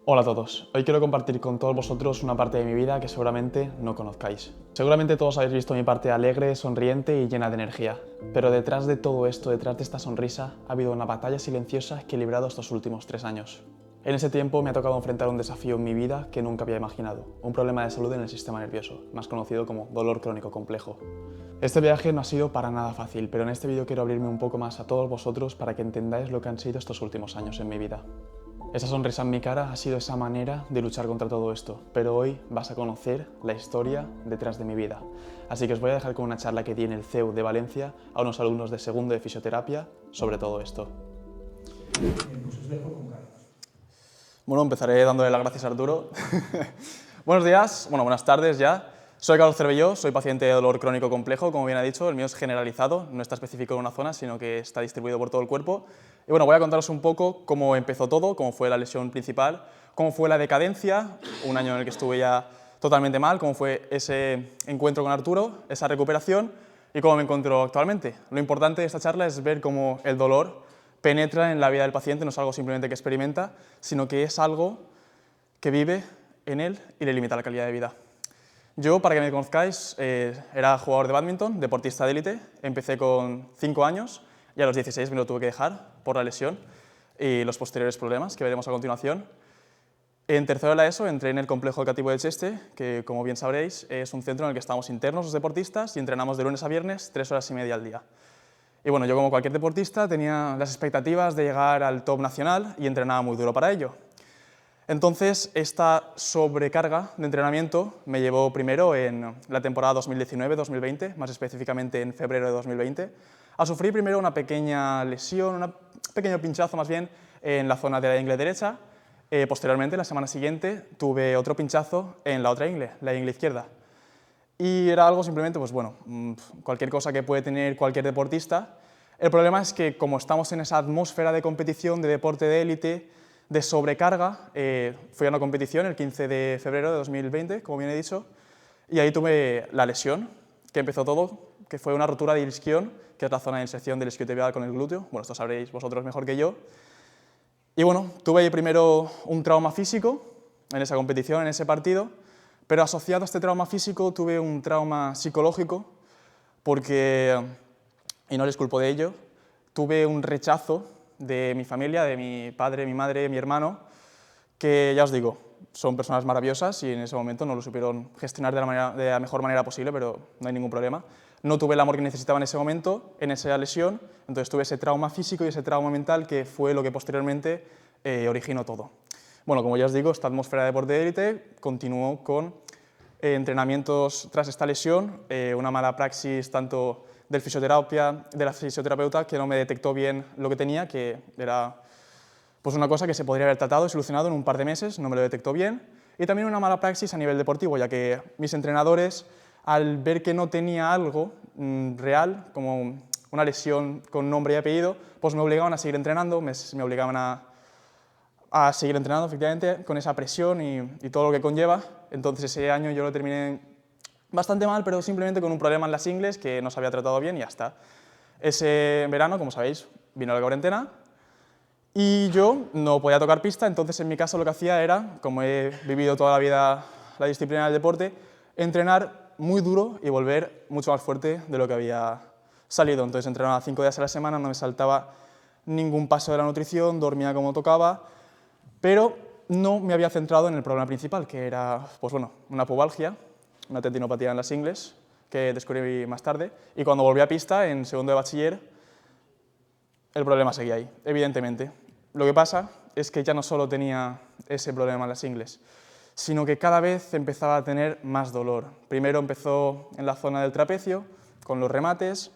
Hola a todos, hoy quiero compartir con todos vosotros una parte de mi vida que seguramente no conozcáis. Seguramente todos habéis visto mi parte alegre, sonriente y llena de energía, pero detrás de todo esto, detrás de esta sonrisa, ha habido una batalla silenciosa que he librado estos últimos 3 años. En ese tiempo me ha tocado enfrentar un desafío en mi vida que nunca había imaginado, un problema de salud en el sistema nervioso, más conocido como dolor crónico complejo. Este viaje no ha sido para nada fácil, pero en este vídeo quiero abrirme un poco más a todos vosotros para que entendáis lo que han sido estos últimos años en mi vida. Esa sonrisa en mi cara ha sido esa manera de luchar contra todo esto, pero hoy vas a conocer la historia detrás de mi vida. Así que os voy a dejar con una charla que di en el CEU de Valencia a unos alumnos de segundo de fisioterapia sobre todo esto. Pues os dejo con Carlos. Bueno, empezaré dándole las gracias a Arturo. Buenos días, buenas tardes ya. Soy Carlos Cervelló, soy paciente de dolor crónico complejo, como bien ha dicho, el mío es generalizado, no está específico en una zona, sino que está distribuido por todo el cuerpo. Y bueno, voy a contaros un poco cómo empezó todo, cómo fue la lesión principal, cómo fue la decadencia, un año en el que estuve ya totalmente mal, cómo fue ese encuentro con Arturo, esa recuperación y cómo me encuentro actualmente. Lo importante de esta charla es ver cómo el dolor penetra en la vida del paciente, no es algo simplemente que experimenta, sino que es algo que vive en él y le limita la calidad de vida. Yo, para que me conozcáis, era jugador de bádminton, deportista de élite. Empecé con 5 años y a los 16 me lo tuve que dejar por la lesión y los posteriores problemas que veremos a continuación. En tercero de la ESO entré en el complejo educativo de Cheste, que como bien sabréis es un centro en el que estamos internos los deportistas y entrenamos de lunes a viernes 3 horas y media al día. Y bueno, yo como cualquier deportista tenía las expectativas de llegar al top nacional y entrenaba muy duro para ello. Entonces, esta sobrecarga de entrenamiento me llevó primero en la temporada 2019-2020, más específicamente en febrero de 2020, a sufrir primero una pequeña lesión, un pequeño pinchazo más bien en la zona de la ingle derecha. Posteriormente, la semana siguiente, tuve otro pinchazo en la otra ingle, la ingle izquierda. Y era algo simplemente, pues bueno, cualquier cosa que puede tener cualquier deportista. El problema es que como estamos en esa atmósfera de competición, de deporte de élite, de sobrecarga, fui a una competición el 15 de febrero de 2020, como bien he dicho, y ahí tuve la lesión, que empezó todo, que fue una rotura del isquión, que es la zona de inserción del isquiotibial con el glúteo. Bueno, esto sabréis vosotros mejor que yo. Y bueno, tuve ahí primero un trauma físico en esa competición, en ese partido, pero asociado a este trauma físico tuve un trauma psicológico, porque, y no les culpo de ello, tuve un rechazo de mi familia, de mi padre, mi madre, mi hermano, que ya os digo, son personas maravillosas y en ese momento no lo supieron gestionar de la mejor manera posible, pero no hay ningún problema. No tuve el amor que necesitaba en ese momento, en esa lesión, entonces tuve ese trauma físico y ese trauma mental que fue lo que posteriormente originó todo. Bueno, como ya os digo, esta atmósfera de deporte de élite continuó con entrenamientos tras esta lesión, una mala praxis tanto de la fisioterapeuta que no me detectó bien lo que tenía, que era pues una cosa que se podría haber tratado y solucionado en un par de meses, no me lo detectó bien, y también una mala praxis a nivel deportivo, ya que mis entrenadores, al ver que no tenía algo real, como una lesión con nombre y apellido, pues me obligaban a seguir entrenando, me obligaban a seguir entrenando, efectivamente, con esa presión y todo lo que conlleva. Entonces ese año yo lo terminé bastante mal, pero simplemente con un problema en las ingles que no se había tratado bien y ya está. Ese verano, como sabéis, vino la cuarentena y yo no podía tocar pista, entonces en mi caso lo que hacía era, como he vivido toda la vida la disciplina del deporte, entrenar muy duro y volver mucho más fuerte de lo que había salido. Entonces entrenaba 5 días a la semana, no me saltaba ningún paso de la nutrición, dormía como tocaba, pero no me había centrado en el problema principal, que era pues bueno, una pubalgia, una tendinopatía en las ingles, que descubrí más tarde, y cuando volví a pista, en segundo de bachiller, el problema seguía ahí, evidentemente. Lo que pasa es que ya no solo tenía ese problema en las ingles, sino que cada vez empezaba a tener más dolor. Primero empezó en la zona del trapecio, con los remates,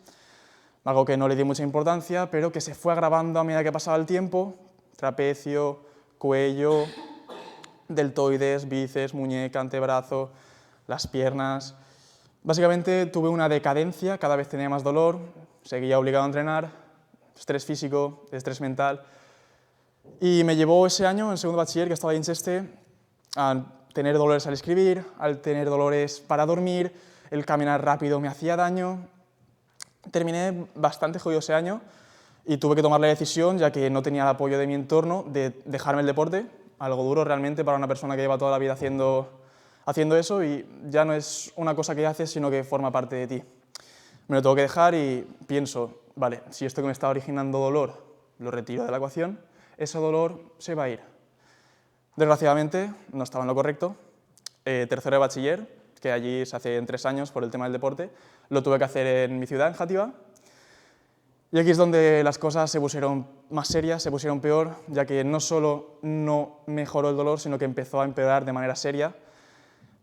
algo que no le di mucha importancia, pero que se fue agravando a medida que pasaba el tiempo, trapecio, cuello, deltoides, bíceps, muñeca, antebrazo, las piernas. Básicamente tuve una decadencia, cada vez tenía más dolor, seguía obligado a entrenar, estrés físico, estrés mental, y me llevó ese año, en segundo bachiller, que estaba ahí en Cheste, a tener dolores al escribir, al tener dolores para dormir, el caminar rápido me hacía daño. Terminé bastante jodido ese año y tuve que tomar la decisión, ya que no tenía el apoyo de mi entorno, de dejarme el deporte, algo duro realmente para una persona que lleva toda la vida haciendo eso y ya no es una cosa que haces, sino que forma parte de ti. Me lo tengo que dejar y pienso, vale, si esto que me está originando dolor lo retiro de la ecuación, ese dolor se va a ir. Desgraciadamente, no estaba en lo correcto. Tercero de bachiller, que allí se hace en 3 años por el tema del deporte, lo tuve que hacer en mi ciudad, en Játiva. Y aquí es donde las cosas se pusieron más serias, se pusieron peor, ya que no solo no mejoró el dolor, sino que empezó a empeorar de manera seria.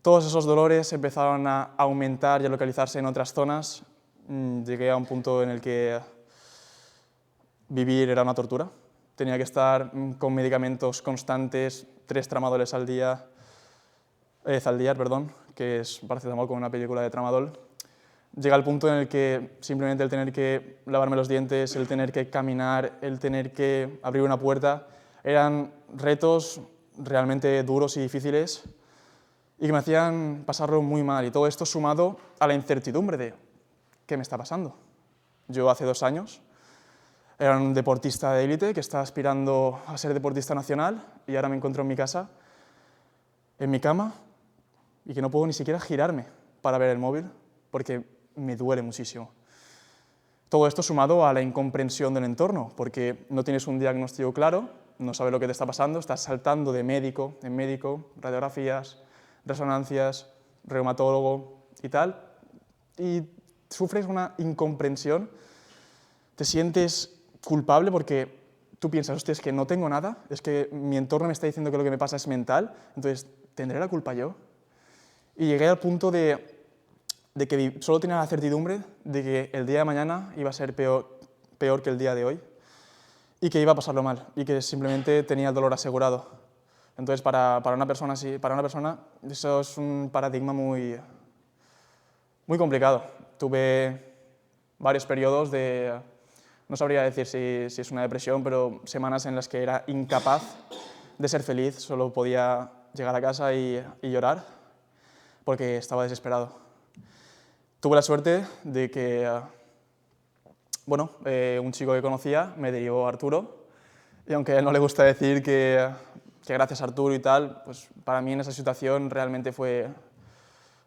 Todos esos dolores empezaron a aumentar y a localizarse en otras zonas. Llegué a un punto en el que vivir era una tortura. Tenía que estar con medicamentos constantes, 3 tramadoles al día, Zaldiar, perdón, que es paracetamol con una película de tramadol. Llega al punto en el que simplemente el tener que lavarme los dientes, el tener que caminar, el tener que abrir una puerta, eran retos realmente duros y difíciles y que me hacían pasarlo muy mal. Y todo esto sumado a la incertidumbre de ¿qué me está pasando? Yo hace 2 años era un deportista de élite que estaba aspirando a ser deportista nacional y ahora me encuentro en mi casa, en mi cama, y que no puedo ni siquiera girarme para ver el móvil porque me duele muchísimo. Todo esto sumado a la incomprensión del entorno, porque no tienes un diagnóstico claro, no sabes lo que te está pasando, estás saltando de médico en médico, radiografías, resonancias, reumatólogo y tal, y sufres una incomprensión, te sientes culpable porque tú piensas, hostia, es que no tengo nada, es que mi entorno me está diciendo que lo que me pasa es mental, entonces, ¿tendré la culpa yo? Y llegué al punto de que solo tenía la certidumbre de que el día de mañana iba a ser peor que el día de hoy y que iba a pasarlo mal y que simplemente tenía el dolor asegurado. Entonces, para una persona así, eso es un paradigma muy complicado. Tuve varios periodos de, no sabría decir si es una depresión, pero semanas en las que era incapaz de ser feliz, solo podía llegar a casa y llorar porque estaba desesperado. Tuve la suerte de que, un chico que conocía me derivó a Arturo, y aunque a él no le gusta decir que gracias a Arturo y tal, pues para mí en esa situación realmente fue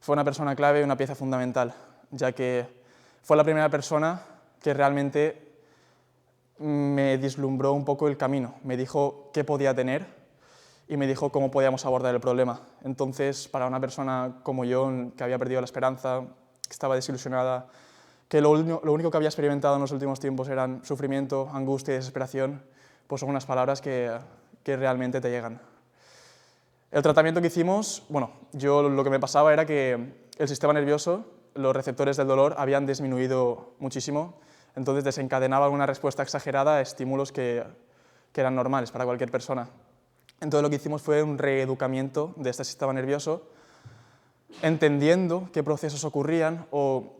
una persona clave y una pieza fundamental, ya que fue la primera persona que realmente me vislumbró un poco el camino, me dijo qué podía tener y me dijo cómo podíamos abordar el problema. Entonces, para una persona como yo, que había perdido la esperanza, que estaba desilusionada, que lo único que había experimentado en los últimos tiempos eran sufrimiento, angustia y desesperación, pues son unas palabras que realmente te llegan. El tratamiento que hicimos, yo lo que me pasaba era que el sistema nervioso, los receptores del dolor habían disminuido muchísimo, entonces desencadenaba una respuesta exagerada a estímulos que eran normales para cualquier persona. Entonces lo que hicimos fue un reeducamiento de este sistema nervioso, entendiendo qué procesos ocurrían o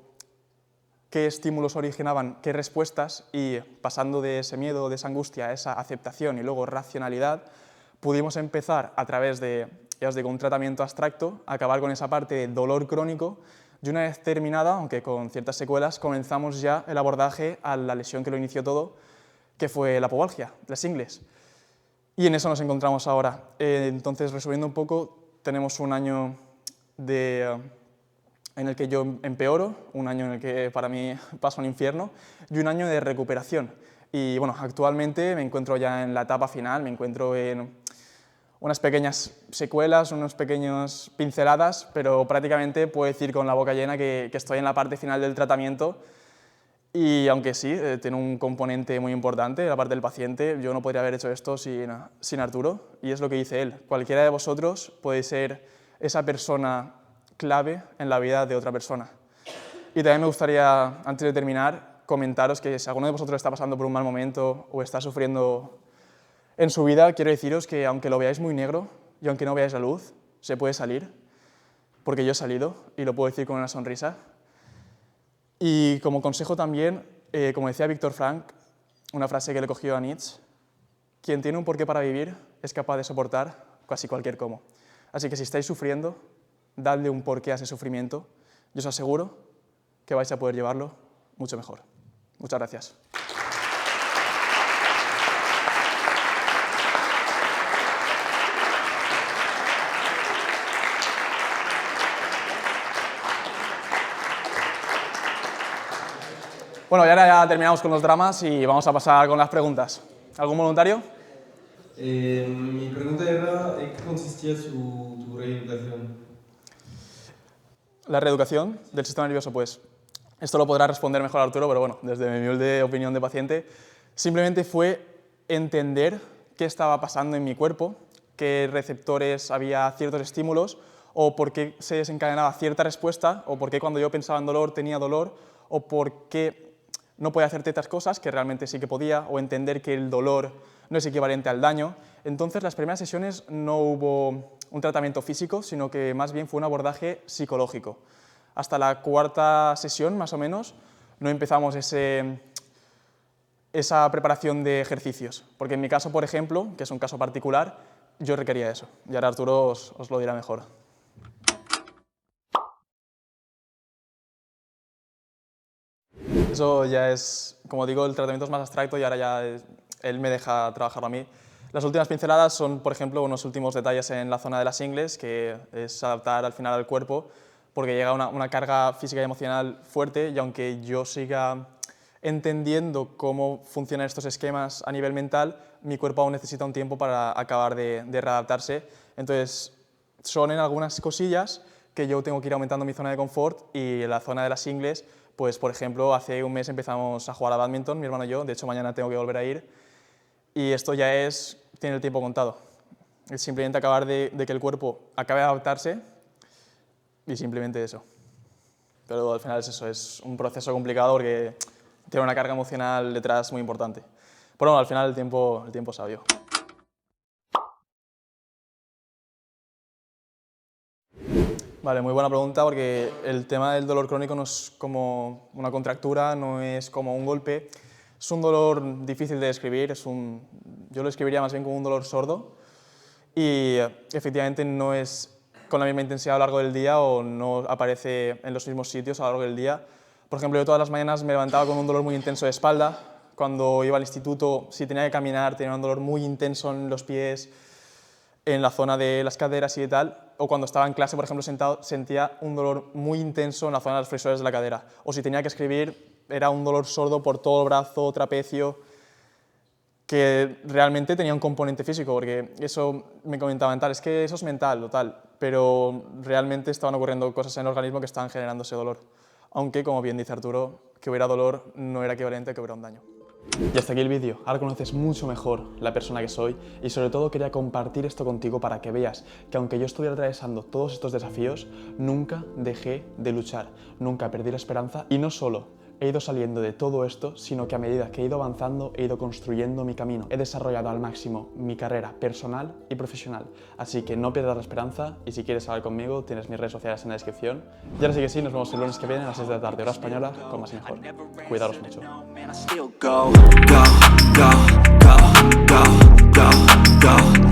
qué estímulos originaban qué respuestas, y pasando de ese miedo, de esa angustia, a esa aceptación y luego racionalidad, pudimos empezar a través de, ya os digo, un tratamiento abstracto, a acabar con esa parte de dolor crónico, y una vez terminada, aunque con ciertas secuelas, comenzamos ya el abordaje a la lesión que lo inició todo, que fue la pubalgia, las ingles. Y en eso nos encontramos ahora. Entonces, resumiendo un poco, tenemos un año en el que yo empeoro, un año en el que para mí paso un infierno, y un año de recuperación. Y actualmente me encuentro ya en la etapa final, me encuentro en unas pequeñas secuelas, unas pequeñas pinceladas, pero prácticamente puedo decir con la boca llena que estoy en la parte final del tratamiento. Y aunque sí, tiene un componente muy importante, la parte del paciente, yo no podría haber hecho esto sin Arturo, y es lo que dice él. Cualquiera de vosotros puede ser esa persona clave en la vida de otra persona. Y también me gustaría, antes de terminar, comentaros que si alguno de vosotros está pasando por un mal momento o está sufriendo en su vida, quiero deciros que aunque lo veáis muy negro y aunque no veáis la luz, se puede salir, porque yo he salido y lo puedo decir con una sonrisa. Y como consejo también, como decía Víctor Frank, una frase que le cogió a Nietzsche, quien tiene un porqué para vivir es capaz de soportar casi cualquier cómo. Así que si estáis sufriendo, dadle un porqué a ese sufrimiento y os aseguro que vais a poder llevarlo mucho mejor. Muchas gracias. Bueno, y ahora ya terminamos con los dramas y vamos a pasar con las preguntas. ¿Algún voluntario? Mi pregunta era, ¿en qué consistía tu reeducación? La reeducación del sistema nervioso, pues esto lo podrá responder mejor Arturo, pero bueno, desde mi humilde opinión de paciente, simplemente fue entender qué estaba pasando en mi cuerpo, qué receptores había ciertos estímulos, o por qué se desencadenaba cierta respuesta, o por qué cuando yo pensaba en dolor tenía dolor, o por qué no podía hacer ciertas cosas que realmente sí que podía, o entender que el dolor no es equivalente al daño. Entonces, las primeras sesiones no hubo un tratamiento físico, sino que más bien fue un abordaje psicológico. Hasta la cuarta sesión, más o menos, no empezamos esa preparación de ejercicios, porque en mi caso, por ejemplo, que es un caso particular, yo requería eso, y ahora Arturo os lo dirá mejor. Eso ya es, como digo, el tratamiento es más abstracto y ahora ya él me deja trabajarlo a mí. Las últimas pinceladas son, por ejemplo, unos últimos detalles en la zona de las ingles, que es adaptar al final al cuerpo, porque llega una carga física y emocional fuerte, y aunque yo siga entendiendo cómo funcionan estos esquemas a nivel mental, mi cuerpo aún necesita un tiempo para acabar de readaptarse. Entonces, son en algunas cosillas que yo tengo que ir aumentando mi zona de confort, y en la zona de las ingles, pues por ejemplo, hace un mes empezamos a jugar a bádminton, mi hermano y yo, de hecho mañana tengo que volver a ir, y esto ya tiene el tiempo contado. Es simplemente acabar de que el cuerpo acabe de adaptarse y simplemente eso. Pero al final es eso, es un proceso complicado porque tiene una carga emocional detrás muy importante. Pero bueno, al final el tiempo es sabio. Vale, muy buena pregunta, porque el tema del dolor crónico no es como una contractura, no es como un golpe. Es un dolor difícil de describir, yo lo escribiría más bien como un dolor sordo, y efectivamente no es con la misma intensidad a lo largo del día o no aparece en los mismos sitios a lo largo del día. Por ejemplo, yo todas las mañanas me levantaba con un dolor muy intenso de espalda. Cuando iba al instituto, si tenía que caminar, tenía un dolor muy intenso en los pies, en la zona de las caderas y tal. O cuando estaba en clase, por ejemplo, sentado, sentía un dolor muy intenso en la zona de los flexores de la cadera. O si tenía que escribir, era un dolor sordo por todo el brazo, trapecio, que realmente tenía un componente físico, porque eso me comentaban, tal, es que eso es mental o tal, pero realmente estaban ocurriendo cosas en el organismo que estaban generando ese dolor. Aunque, como bien dice Arturo, que hubiera dolor no era equivalente a que hubiera un daño. Y hasta aquí el vídeo. Ahora conoces mucho mejor la persona que soy, y sobre todo quería compartir esto contigo para que veas que aunque yo estuviera atravesando todos estos desafíos, nunca dejé de luchar, nunca perdí la esperanza, y no solo he ido saliendo de todo esto, sino que a medida que he ido avanzando he ido construyendo mi camino. He desarrollado al máximo mi carrera personal y profesional, así que no pierdas la esperanza, y si quieres hablar conmigo tienes mis redes sociales en la descripción. Y ahora sí que sí, nos vemos el lunes que viene a las 6 de la tarde, hora española, con Más y Mejor. Cuidaros mucho. Go, go, go, go, go, go.